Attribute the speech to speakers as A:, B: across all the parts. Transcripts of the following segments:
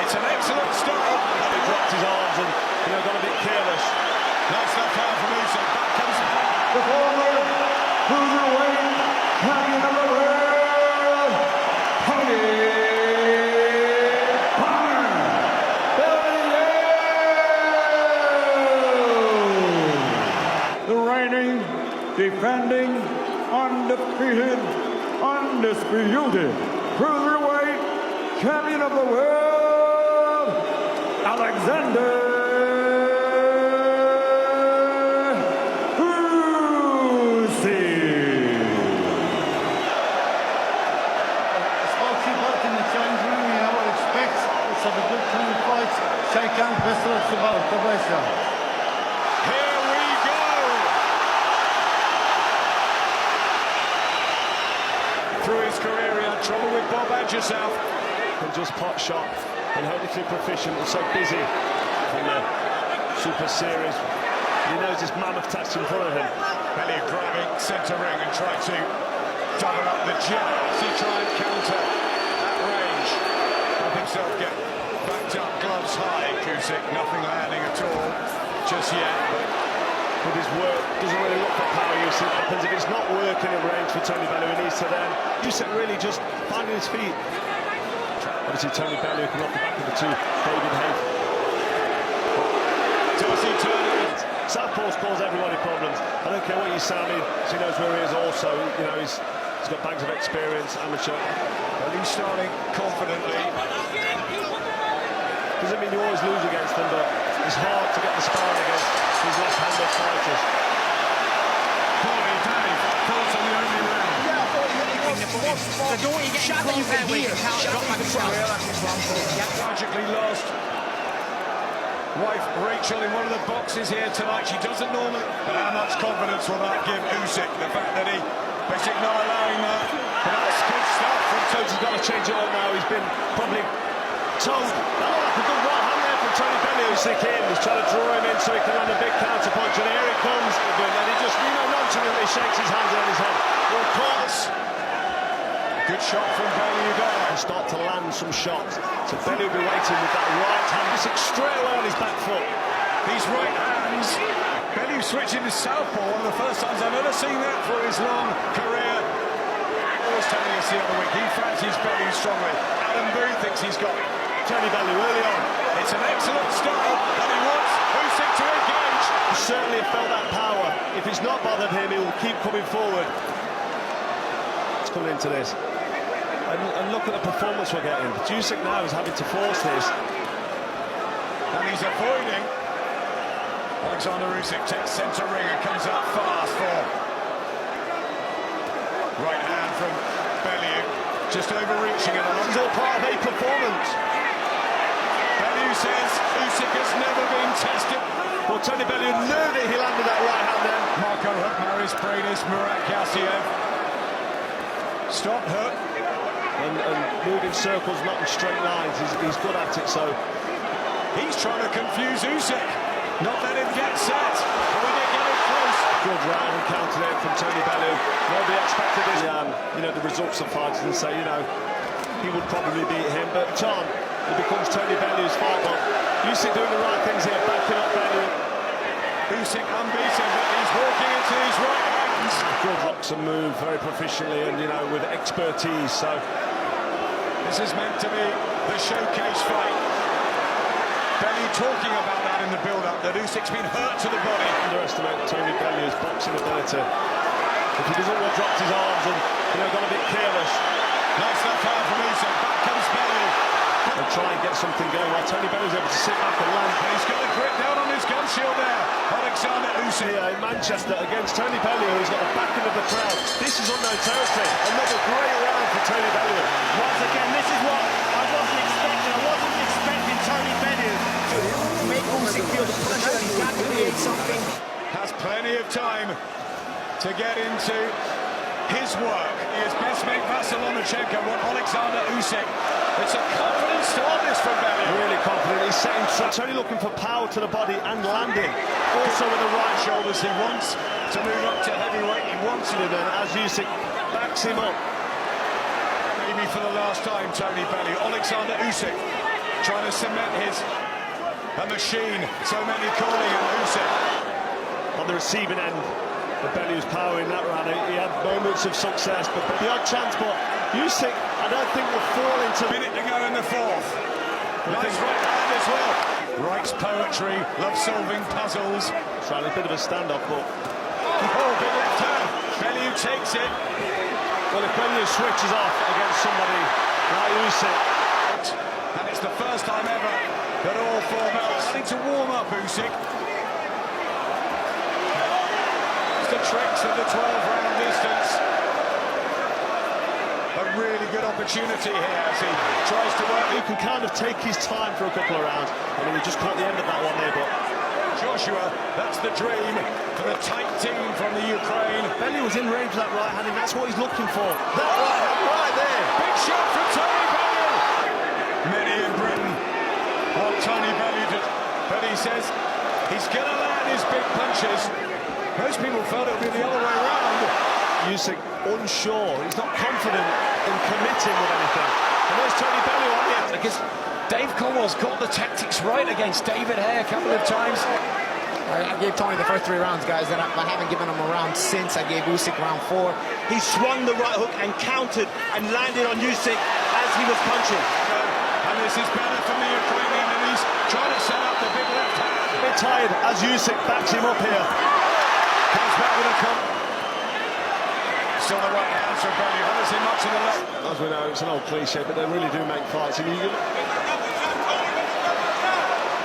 A: It's an excellent start.
B: He dropped his arms and, got a bit careless.
A: Nice left hand from Usyk. Back comes
C: the former cruiserweight champion of the world, the reigning, defending, undefeated, undisputed cruiserweight champion of the world, Alexander
D: of a good clean fight. Shake hands, best of luck to both. God bless you.
A: Here we go. Through his career, he had trouble with Bob Adjusaf.
B: And just pot shot and technically proficient and so busy in the Super Series. He knows this mammoth task in front of him.
A: Bellew grabbing centre ring and trying to double up the jab. He tried counter at range. Let himself get backed up, gloves high. Usyk, nothing landing at all just yet.
B: With his work, doesn't really look for power use. It happens if it's not working at range for Tony Bellew, he needs to then Usyk really just finding his feet. Obviously Tony Bellew come off the back of the two David Haye.
A: Does he turn it?
B: Southpaws cause everybody problems. I don't care what you say, he knows where he is also. He's got bags of experience, amateur.
A: Well, he's starting confidently.
B: Doesn't mean you always lose against them, but it's hard to get the sparring against these left-handed fighters.
A: Paulie, Dave, thoughts on the opening round?
E: Yeah, I thought the door you get close in here, drop back
A: Tragically lost wife Rachel in one of the boxes here tonight. She doesn't normally, but how much confidence will that give Usyk? The fact that he basically not allowing that. But that's good stuff from
B: Tony's got to change it up now. He's been probably told. Oh, like a good right hand there from Tony Bellew. Usyk in. He's trying to draw him in so he can land a big counter punch. And here it comes. And he just, nonchalantly shakes his hands on his head.
A: Well, class. Good shot from Bellew there.
B: And start to land some shots. So Bellew will be waiting with that right hand. Usyk straight away on his back foot.
A: These right hands. Bellew switching to southpaw. One of the first times I've ever seen that for his long career. I was telling us the other week, he fancies Bellew strongly. Adam Boone thinks he's got
B: Tony Bellew early on.
A: It's an excellent start, and he wants Usyk to engage.
B: He certainly felt that power. If it's not bothered him, he will keep coming forward. Let's come into this. And look at the performance we're getting. Usyk now is having to force this.
A: And he's avoiding. Alexander Usyk takes centre ring and comes up fast for right hand from Bellew. Just overreaching it.
B: This is all part of a performance.
A: Bellew says Usyk has never been tested.
B: Well, Tony Bellew knew that he landed that right hand then.
A: Marco Hook, Maris Bradis, Murat Gassiev. Stop Hook.
B: And moving circles, not in straight lines. He's good at it, so...
A: He's trying to confuse Usyk. Not let him get set. But when they get it close.
B: Good round and counter there from Tony Bellew. Nobody expected this. The results of fighters and say, he would probably beat him. But Tom, it becomes Tony Bellew's fight. But Usyk doing the right things here, backing up Bellew.
A: Usyk unbeaten, but he's walking into these right hands.
B: Good rocks and move very proficiently and, with expertise. So
A: this is meant to be the showcase fight. Bellew talking about that in the build-up, that Usyk's been hurt to the body.
B: Underestimate Tony Bellew's boxing ability. If he doesn't want to drop his arms and, got a bit careless.
A: Nice left hand from Usyk, back comes Bellew.
B: And try and get something going while Tony Bellew's able to sit back and land.
A: And he's got the grip down on his gun shield there. Alexander Usyk.
B: Here in Manchester against Tony Bellew, who's got the backing of the crowd. This is unknown territory. Another great round for Tony Bellew.
E: Once again, this is what I wasn't expecting. I wasn't expecting Tony Bellew to make Usyk feel the pressure. He's got to create something.
A: Has plenty of time to get into his work. He has best mate Vasyl Lomachenko, what Alexander Usyk. It's a confident start this from Bellew.
B: Really confident. He's setting traps. Only looking for power to the body and landing.
A: Also with the right shoulders, he wants to move up to heavyweight. He wants it,
B: and then as Usyk backs him up.
A: Maybe for the last time, Tony Bellew. Alexander Usyk trying to cement a machine. So many calling him Usyk.
B: On the receiving end, the Bellew's power in that round. He had moments of success, but the odd chance. But Usyk, I don't think will fall into.
A: Minute to go in the fourth. Nice right hand as well. Writes poetry, loves solving puzzles.
B: Trying a bit of a standoff, but
A: big left hand. Bellew takes it.
B: well, if Bellew switches off against somebody like Usyk,
A: and it's the first time ever that all four belts need to warm up Usyk. It's the tricks of the 12-round distance. A really good opportunity here as he tries to work.
B: he can kind of take his time for a couple of rounds. I mean, he just caught the end of that one there, but
A: Joshua, that's the dream for the tight team from the Ukraine.
B: Bellew was in range of that right hand, and that's what he's looking for. That right hand right there.
A: Big shot from Tony Bellew. Many in Britain want Tony Bellew to, but he says he's going to land his big punches. Most people felt it would be the other way around.
B: Usyk unsure, he's not confident in committing with anything. And there's Tony Bellew on the end.
F: Because Dave Cornwall's got the tactics right against David Hay a couple of times.
G: I gave Tony the first 3 rounds, guys, and I haven't given him a round since I gave Usyk round 4.
E: He swung the right hook and countered and landed on Usyk as he was punching.
A: And this is better from the Ukrainian, and he's trying to set up the big left hand.
B: A bit tired as Usyk backs him up here.
A: Comes back with a still the right hands from Bellew. Haven't seen much of the left.
B: As we know, it's an old cliche, but they really do make fights.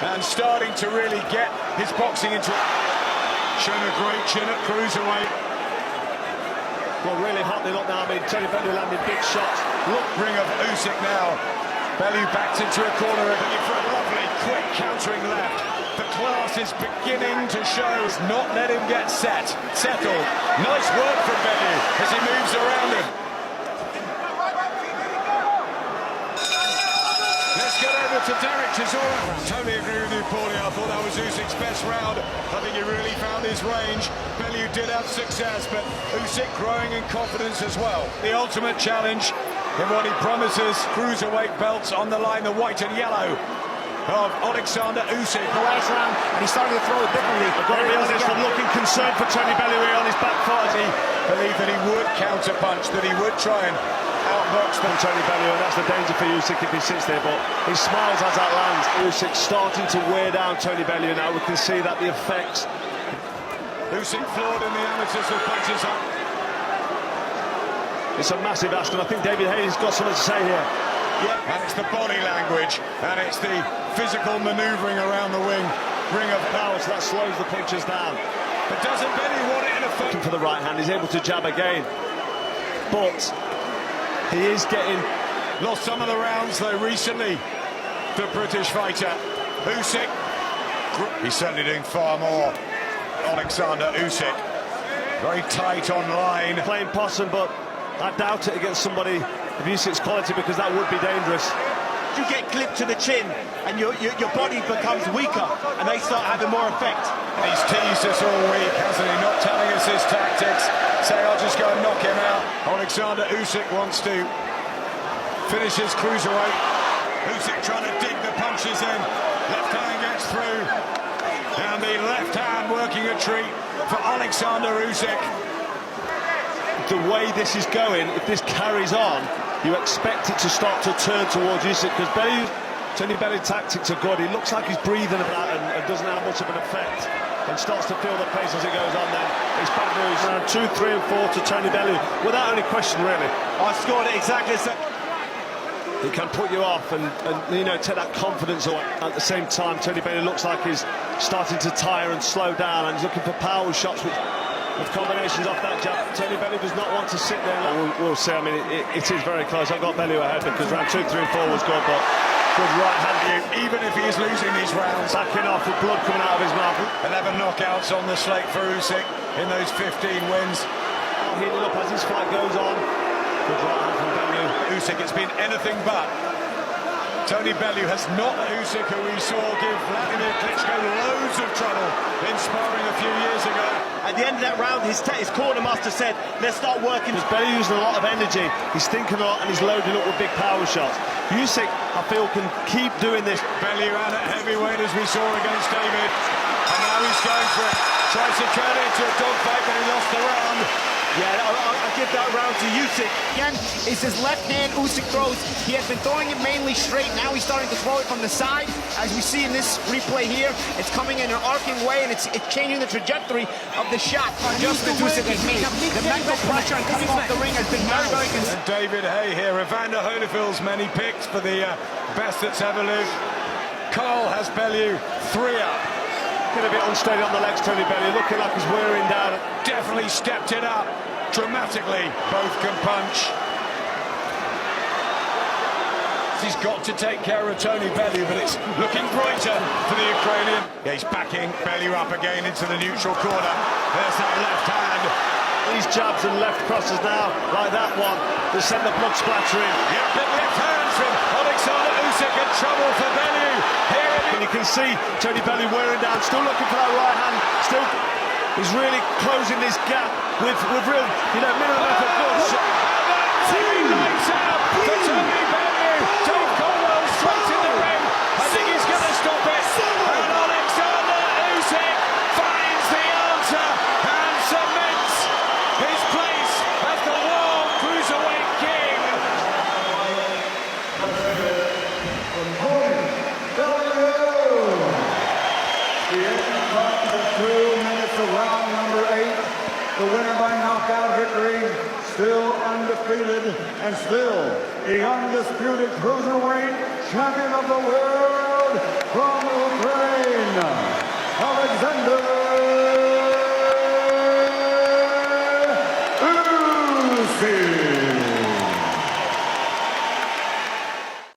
B: And
A: starting to really get his boxing into it. Showing a great chin at cruiserweight.
B: well, really hot they look now. I mean, Tony Bellew landed big shots.
A: Look, ring of Usyk now. Bellew backed into a corner for a lovely, quick countering left. The class is beginning to show. Not let him get settled. Nice work from Bellew as he moves around him. Let's get over to Derek Chisora. Totally agree with you, Paulie. I thought that was Usyk's best round. I think he really found his range. Bellew did have success, but Usyk growing in confidence as well. The ultimate challenge in what he promises, cruiserweight belts on the line, the white and yellow of Alexander Usyk.
G: The last round, and he started to throw it differently.
B: I've got to be honest, I'm looking concerned for Tony Bellew here on his back foot.
A: He believed that he would counter punch, that he would try and outbox
B: From Tony Bellew, and that's the danger for Usyk if he sits there, but he smiles as that lands. Usyk starting to wear down Tony Bellew now. We can see that the effects.
A: Usyk floored in the amateurs with punches up.
B: It's a massive ask, and I think David Hayes got something to say here.
A: Yeah, and it's the body language, and it's the physical manoeuvring around the ring of
B: Power, so that slows the punches down.
A: But doesn't Bellew want it in a foot?
B: Looking for the right hand, he's able to jab again, but he is getting.
A: Lost some of the rounds though recently, the British fighter Usyk. He's certainly doing far more. Alexander Usyk, very tight on line.
B: Playing possum, but I doubt it against somebody of Usyk's quality, because that would be dangerous.
E: You get clipped to the chin and your body becomes weaker and they start having more effect.
A: He's teased us all week, hasn't he? Not telling us his tactics, saying I'll just go and knock him out. Alexander Usyk wants to finish his cruiserweight. Usyk trying to dig the punches in. Left hand gets through. And the left hand working a treat for Alexander Usyk.
B: The way this is going, if this carries on, you expect it to start to turn towards Usyk, because Tony Bellew's tactics are good. He looks like he's breathing about and doesn't have much of an effect, and starts to feel the pace as it goes on. Then it's bad news. Round 2, 3 and 4 to Tony Bellew, without any question, really.
E: I scored it exactly the same.
B: He can put you off and you know, take that confidence away. At the same time, Tony Bellew looks like he's starting to tire and slow down, and he's looking for power shots with combinations off that jab. Tony Bellew does not want to sit there. We'll see. I mean, it is very close. I've got Bellew ahead because round 2, 3 and 4 was good, but good right hand.
A: Even if he is losing these rounds,
B: Backing off with blood coming out of his mouth.
A: 11 knockouts on the slate for Usyk in those 15 wins.
B: Heating up as this fight goes on. Good right hand from Bellew.
A: Usyk, it's been anything but Tony Bellew has not Usyk, who we saw give Vladimir Klitschko loads of trouble in sparring a few years ago.
E: At the end of that round, his corner master said, let's start working.
B: Because Bellew using a lot of energy, he's thinking a lot and he's loading up with big power shots. Usyk, I feel, can keep doing this.
A: Bellew ran at heavyweight as we saw against David, and now he's going for it. Tries to turn it into a dogfight, but he lost the round.
E: Yeah, I'll give that round to Usyk.
G: Again, it's his left hand Usyk throws. He has been throwing it mainly straight. Now he's starting to throw it from the side. As we see in this replay here, it's coming in an arcing way, and it's changing the trajectory of the shot. Adjustment Usyk has made. The mental pressure and coming off the ring has been very, very consistent.
A: David Hay here, Evander Holyfield's many picks for the best that's ever lived. Carl has Bellew 3 up.
B: Getting a bit unsteady on the legs, Tony Bellew, looking like he's wearing down.
A: Definitely stepped it up dramatically. Both can punch. He's got to take care of Tony Bellew, but it's looking brighter for the Ukrainian. Yeah, he's backing Bellew up again into the neutral corner. There's that left hand.
B: These jabs and left crosses now, like that one, that send the blood splattering.
A: Yeah, big left hand from Alexander Usyk, in trouble for Bellew. Here it is.
B: And you can see Tony Bellew wearing down, still looking for that right hand. Still, he's really closing this gap with real, minimum effort. Good.
A: Three lights out for Tony Bellew. Dave Caldwell straight in the ring. I think he's going to stop it. And Alexander Usyk finds the answer and cements his place as the World Cruiserweight King.
C: The end comes in 2 minutes of round number 8. The winner by knockout victory, still undefeated and still the undisputed cruiserweight champion of the world.